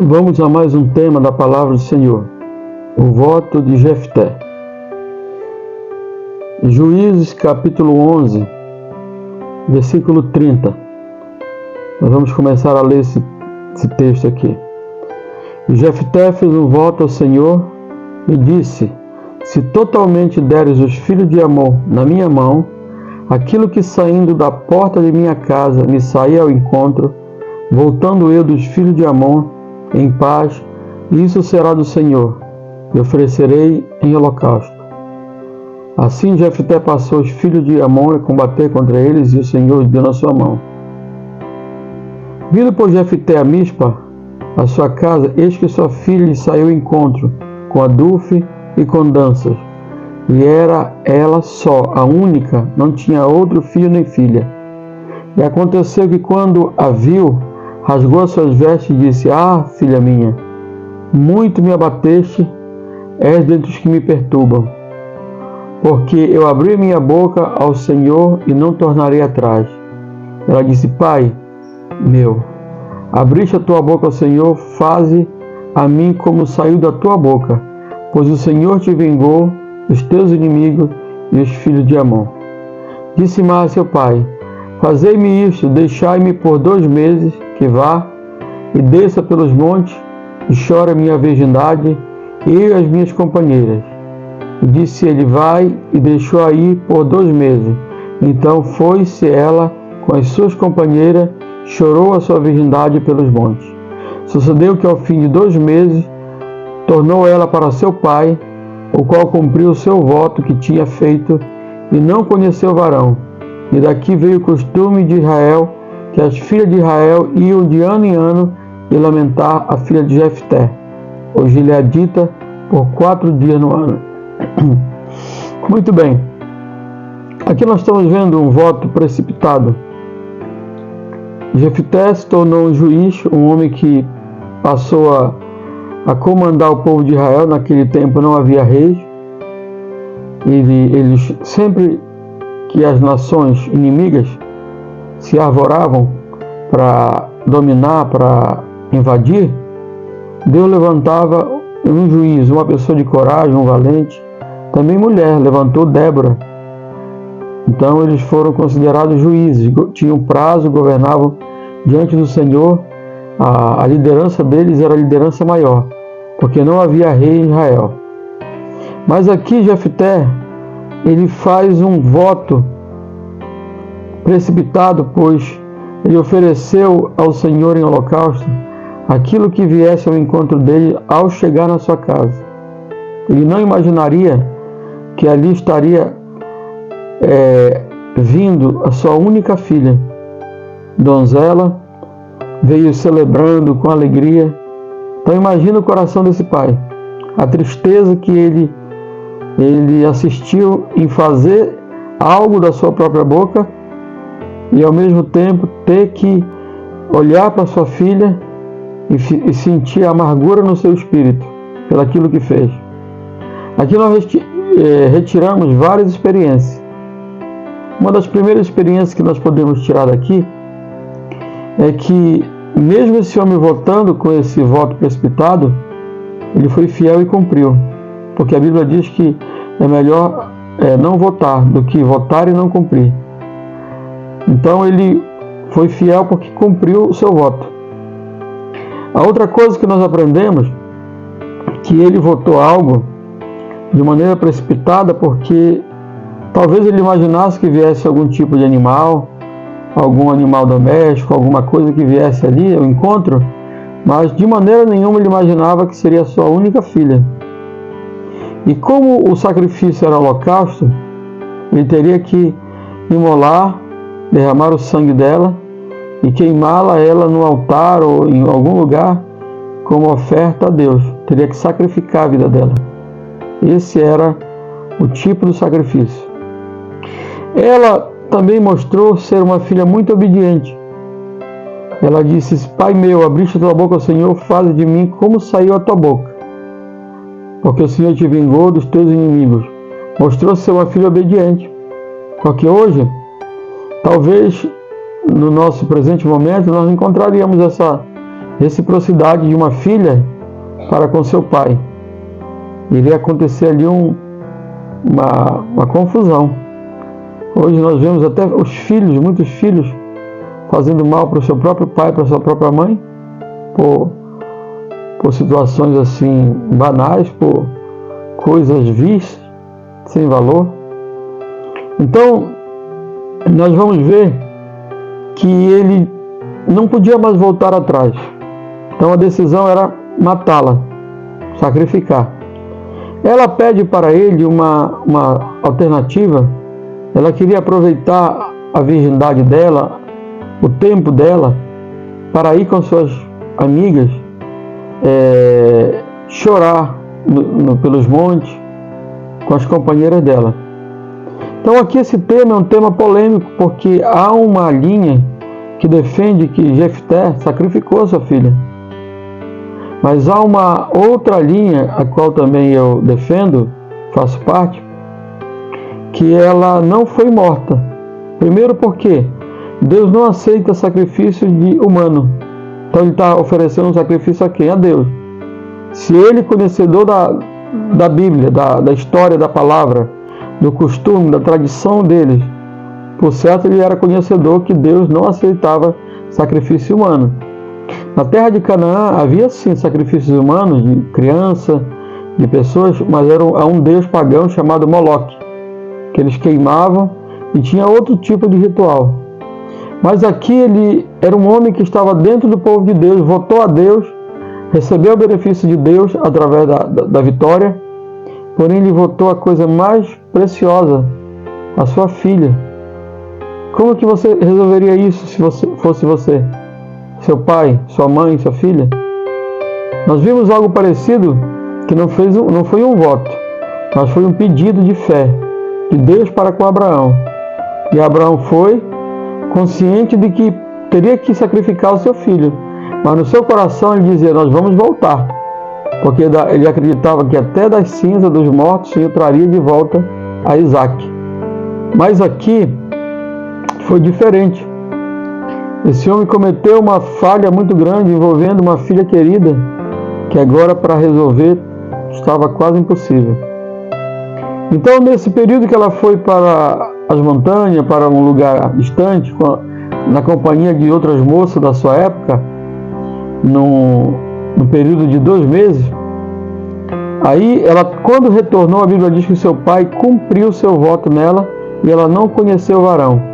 Vamos a mais um tema da palavra do Senhor, o voto de Jefté. Juízes capítulo 11, versículo 30. Nós vamos começar a ler esse texto aqui. E Jefté fez um voto ao Senhor e disse: se totalmente deres os filhos de Amon na minha mão, aquilo que saindo da porta de minha casa me sair ao encontro, voltando eu dos filhos de Amon em paz, isso será do Senhor, e oferecerei em holocausto. Assim Jefté passou os filhos de Amon a combater contra eles, e o Senhor os deu na sua mão. Vindo por Jefté a Mispa, a sua casa, eis que sua filha lhe saiu ao encontro, com adufe e com danças. E era ela só, a única, não tinha outro filho nem filha. E aconteceu que quando a viu, rasgou as suas vestes e disse: ah, filha minha, muito me abateste, és dentre os que me perturbam. Porque eu abri minha boca ao Senhor e não tornarei atrás. Ela disse: pai meu, abriste a tua boca ao Senhor, faze a mim como saiu da tua boca, pois o Senhor te vingou dos teus inimigos e os filhos de Amon. Disse mais seu pai: fazei-me isto, deixai-me por 2 meses que vá e desça pelos montes e chore a minha virgindade, eu e as minhas companheiras. E disse ele: vai, e deixou aí por 2 meses. Então foi-se ela com as suas companheiras, chorou a sua virgindade pelos montes. Sucedeu que ao fim de 2 meses tornou ela para seu pai, o qual cumpriu o seu voto que tinha feito, e não conheceu varão. E daqui veio o costume de Israel, que as filhas de Israel iam de ano em ano e lamentar a filha de Jefté, ou gileadita, por 4 dias no ano. Muito bem. Aqui nós estamos vendo um voto precipitado. Jefté se tornou um juiz, um homem que passou a comandar o povo de Israel. Naquele tempo não havia reis. Eles sempre que as nações inimigas se arvoravam para dominar, para invadir, Deus levantava um juiz, uma pessoa de coragem, um valente. Também mulher, levantou Débora. Então eles foram considerados juízes, tinham prazo, governavam diante do Senhor. A liderança deles era a liderança maior, porque não havia rei em Israel. Mas aqui Jefté, ele faz um voto precipitado, pois ele ofereceu ao Senhor em holocausto aquilo que viesse ao encontro dele ao chegar na sua casa. Ele não imaginaria que ali estaria vindo a sua única filha, donzela, veio celebrando com alegria. Então imagina o coração desse pai, a tristeza que ele assistiu em fazer algo da sua própria boca e ao mesmo tempo ter que olhar para sua filha e sentir a amargura no seu espírito pelaquilo que fez. Aqui nós retiramos várias experiências. Uma das primeiras experiências que nós podemos tirar daqui é que mesmo esse homem votando com esse voto precipitado, ele foi fiel e cumpriu. Porque a Bíblia diz que é melhor não votar do que votar e não cumprir. Então ele foi fiel porque cumpriu o seu voto. A outra coisa que nós aprendemos é que ele votou algo de maneira precipitada porque talvez ele imaginasse que viesse algum tipo de animal, algum animal doméstico, alguma coisa que viesse ali ao encontro, mas de maneira nenhuma ele imaginava que seria a sua única filha. E como o sacrifício era holocausto, ele teria que imolar, derramar o sangue dela e queimá-la ela no altar ou em algum lugar como oferta a Deus. Teria que sacrificar a vida dela. Esse era o tipo do sacrifício. Ela também mostrou ser uma filha muito obediente. Ela disse: pai meu, abriste a tua boca ao Senhor, faze de mim como saiu a tua boca, porque o Senhor te vingou dos teus inimigos. Mostrou ser uma filha obediente. Porque hoje, talvez no nosso presente momento, nós encontraríamos reciprocidade de uma filha para com seu pai. Iria acontecer ali uma confusão. Hoje nós vemos até os filhos, muitos filhos, fazendo mal para o seu próprio pai, para a sua própria mãe, por situações assim banais, por coisas vis, sem valor. Então, nós vamos ver que ele não podia mais voltar atrás. Então a decisão era matá-la, sacrificar. Ela pede para ele uma alternativa. Ela queria aproveitar a virgindade dela, o tempo dela, para ir com suas amigas, chorar pelos montes com as companheiras dela. Então aqui esse tema é um tema polêmico, porque há uma linha que defende que Jefté sacrificou sua filha. Mas há uma outra linha, a qual também eu defendo, faço parte, que ela não foi morta. Primeiro porque Deus não aceita sacrifício de humano. Então ele está oferecendo um sacrifício a quem? A Deus. Se ele, conhecedor da Bíblia, da história, da palavra, do costume, da tradição deles, por certo ele era conhecedor que Deus não aceitava sacrifício humano. Na terra de Canaã havia sim sacrifícios humanos, de criança, de pessoas, mas era um deus pagão chamado Moloque, que eles queimavam e tinha outro tipo de ritual. Mas aqui ele era um homem que estava dentro do povo de Deus, votou a Deus, recebeu o benefício de Deus através da vitória, porém ele votou a coisa mais preciosa, a sua filha. Como que você resolveria isso se fosse você? Seu pai, sua mãe, sua filha? Nós vimos algo parecido, que não foi um voto, mas foi um pedido de fé de Deus para com Abraão. E Abraão foi consciente de que teria que sacrificar o seu filho, mas no seu coração ele dizia: nós vamos voltar, porque ele acreditava que até das cinzas dos mortos o Senhor traria de volta a Isaac. Mas aqui foi diferente. Esse homem cometeu uma falha muito grande envolvendo uma filha querida, que agora para resolver estava quase impossível. Então, nesse período que ela foi para as montanhas, para um lugar distante, na companhia de outras moças da sua época, no período de 2 meses, aí ela, quando retornou, a Bíblia diz que seu pai cumpriu seu voto nela e ela não conheceu o varão.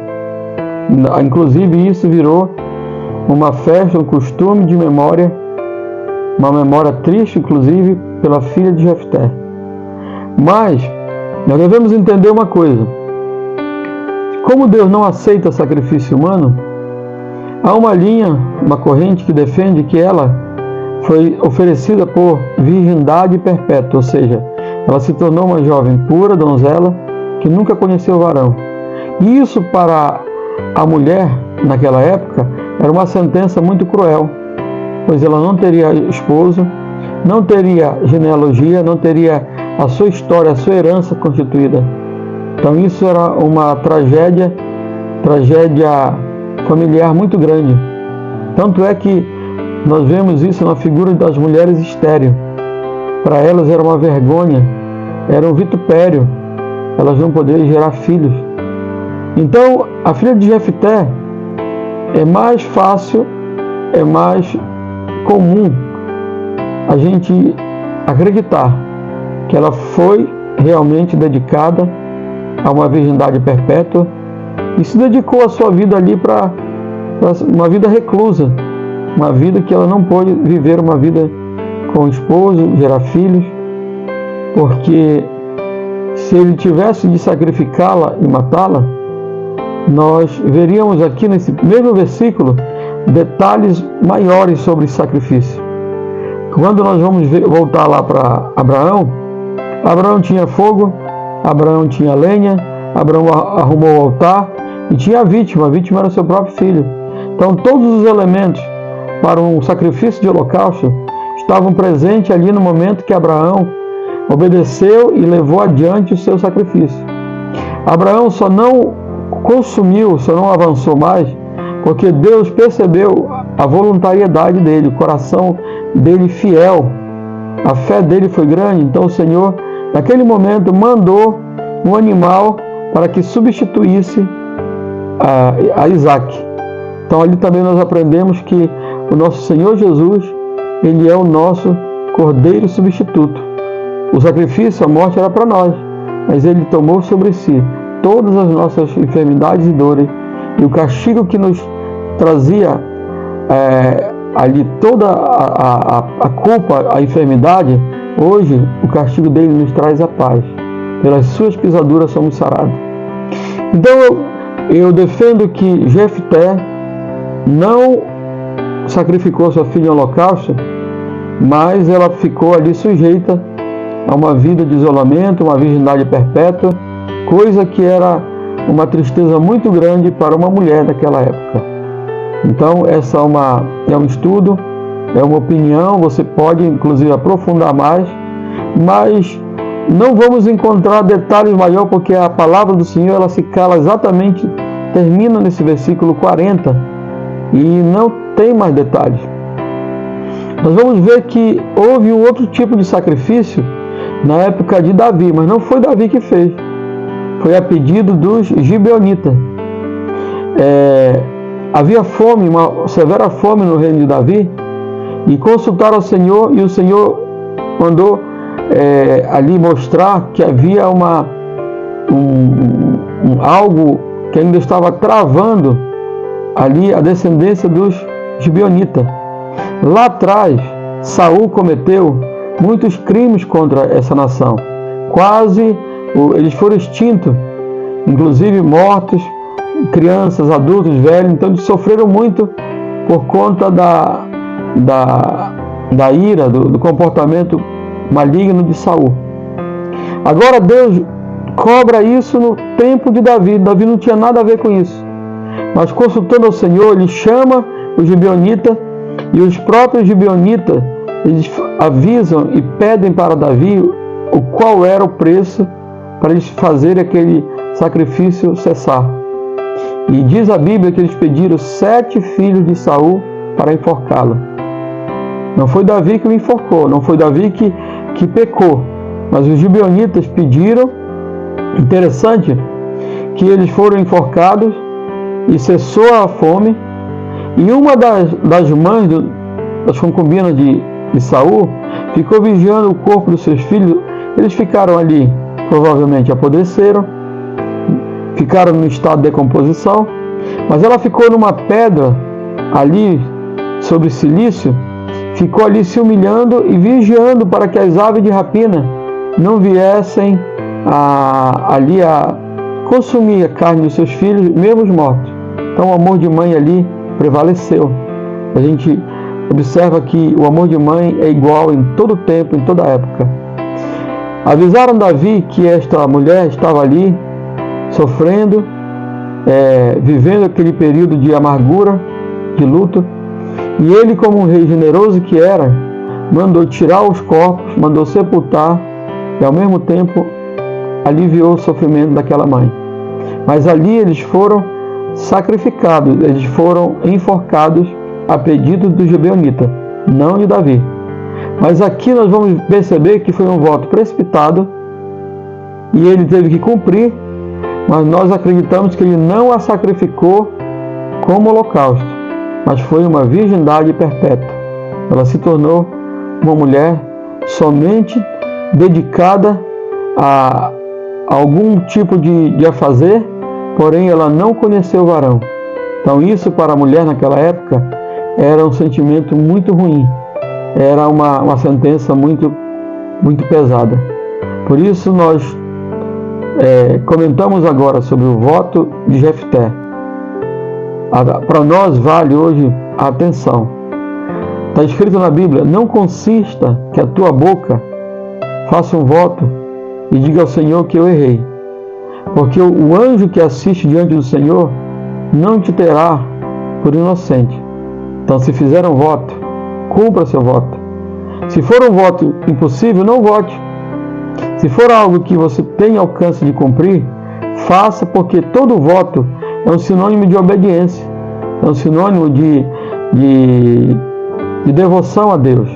Inclusive isso virou uma festa, um costume de memória, uma memória triste, inclusive, pela filha de Jefté. Mas nós devemos entender uma coisa: como Deus não aceita sacrifício humano, há uma linha, uma corrente que defende que ela foi oferecida por virgindade perpétua, ou seja, ela se tornou uma jovem pura, donzela, que nunca conheceu o varão. E isso para a mulher, naquela época, era uma sentença muito cruel, pois ela não teria esposo, não teria genealogia, não teria a sua história, a sua herança constituída. Então isso era uma tragédia familiar muito grande. Tanto é que nós vemos isso na figura das mulheres estéril. Para elas era uma vergonha, era um vitupério, elas não poderiam gerar filhos. Então, a filha de Jefté é mais fácil, é mais comum a gente acreditar que ela foi realmente dedicada a uma virgindade perpétua e se dedicou a sua vida ali para uma vida reclusa, uma vida que ela não pôde viver, uma vida com o esposo, gerar filhos, porque se ele tivesse de sacrificá-la e matá-la, nós veríamos aqui nesse mesmo versículo detalhes maiores sobre esse sacrifício. Quando nós vamos voltar lá para Abraão, Abraão tinha fogo, Abraão tinha lenha, Abraão arrumou o altar e tinha a vítima era seu próprio filho. Então todos os elementos para um sacrifício de holocausto estavam presentes ali no momento que Abraão obedeceu e levou adiante o seu sacrifício. Abraão só não consumiu, só não avançou mais, porque Deus percebeu a voluntariedade dele, o coração dele fiel. A fé dele foi grande, então o Senhor, naquele momento, mandou um animal para que substituísse a Isaac. Então ali também nós aprendemos que o nosso Senhor Jesus, Ele é o nosso Cordeiro substituto. O sacrifício, a morte era para nós, mas Ele tomou sobre si todas as nossas enfermidades e dores, e o castigo que nos trazia ali toda a culpa, a enfermidade, hoje o castigo dele nos traz a paz. Pelas suas pisaduras somos sarados. Então eu defendo que Jefté não sacrificou sua filha em holocausto, mas ela ficou ali sujeita a uma vida de isolamento, uma virgindade perpétua, coisa que era uma tristeza muito grande para uma mulher daquela época. Então essa é um estudo, é uma opinião, você pode inclusive aprofundar mais, mas não vamos encontrar detalhes maiores, porque a palavra do Senhor ela se cala exatamente, termina nesse versículo 40 e não tem mais detalhes. Nós vamos ver que houve um outro tipo de sacrifício na época de Davi, mas não foi Davi que fez, foi a pedido dos gibeonitas. Havia fome, uma severa fome no reino de Davi, e consultaram ao Senhor, e o Senhor mandou ali mostrar que havia algo que ainda estava travando ali a descendência dos gibeonitas. Lá atrás, Saul cometeu muitos crimes contra essa nação. Quase eles foram extintos, inclusive mortos, crianças, adultos, velhos. Então eles sofreram muito por conta da ira, do comportamento maligno de Saul. Agora Deus cobra isso no tempo de Davi. Davi não tinha nada a ver com isso. Mas consultando ao Senhor, ele chama os gibeonitas, e os próprios gibeonitas, eles avisam e pedem para Davi qual era o preço para eles fazerem aquele sacrifício cessar. E diz a Bíblia que eles pediram 7 filhos de Saul para enforcá-lo. Não foi Davi que o enforcou, não foi Davi que pecou, mas os gibeonitas pediram. Interessante que eles foram enforcados e cessou a fome, e uma das mães das concubinas de Saul ficou vigiando o corpo dos seus filhos. Eles ficaram ali, provavelmente apodreceram, ficaram no estado de decomposição, mas ela ficou numa pedra ali sobre silício, ficou ali se humilhando e vigiando para que as aves de rapina não viessem ali a consumir a carne dos seus filhos, mesmo mortos. Então o amor de mãe ali prevaleceu. A gente observa que o amor de mãe é igual em todo tempo, em toda época. Avisaram Davi que esta mulher estava ali sofrendo, vivendo aquele período de amargura, de luto, e ele, como um rei generoso que era, mandou tirar os corpos, mandou sepultar, e ao mesmo tempo aliviou o sofrimento daquela mãe. Mas ali eles foram sacrificados, eles foram enforcados a pedido do gibeonita, não de Davi. Mas aqui nós vamos perceber que foi um voto precipitado e ele teve que cumprir, mas nós acreditamos que ele não a sacrificou como holocausto, mas foi uma virgindade perpétua. Ela se tornou uma mulher somente dedicada a algum tipo de afazer, porém ela não conheceu o varão. Então isso para a mulher naquela época era um sentimento muito ruim, era uma sentença muito, muito pesada. Por isso nós comentamos agora sobre o voto de Jefté. Para nós vale hoje a atenção. Está escrito na Bíblia: não consista que a tua boca faça um voto e diga ao Senhor que eu errei, porque o anjo que assiste diante do Senhor não te terá por inocente. Então, se fizer um voto, cumpra seu voto. Se for um voto impossível, não vote. Se for algo que você tem alcance de cumprir, faça, porque todo voto é um sinônimo de obediência, é um sinônimo de de devoção a Deus,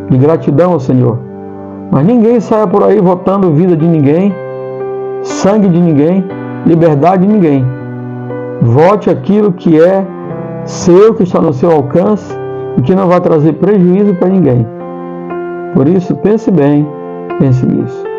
de gratidão ao Senhor. Mas ninguém saia por aí votando vida de ninguém, sangue de ninguém, liberdade de ninguém. Vote aquilo que é seu, que está no seu alcance e que não vai trazer prejuízo para ninguém. Por isso, pense bem, pense nisso.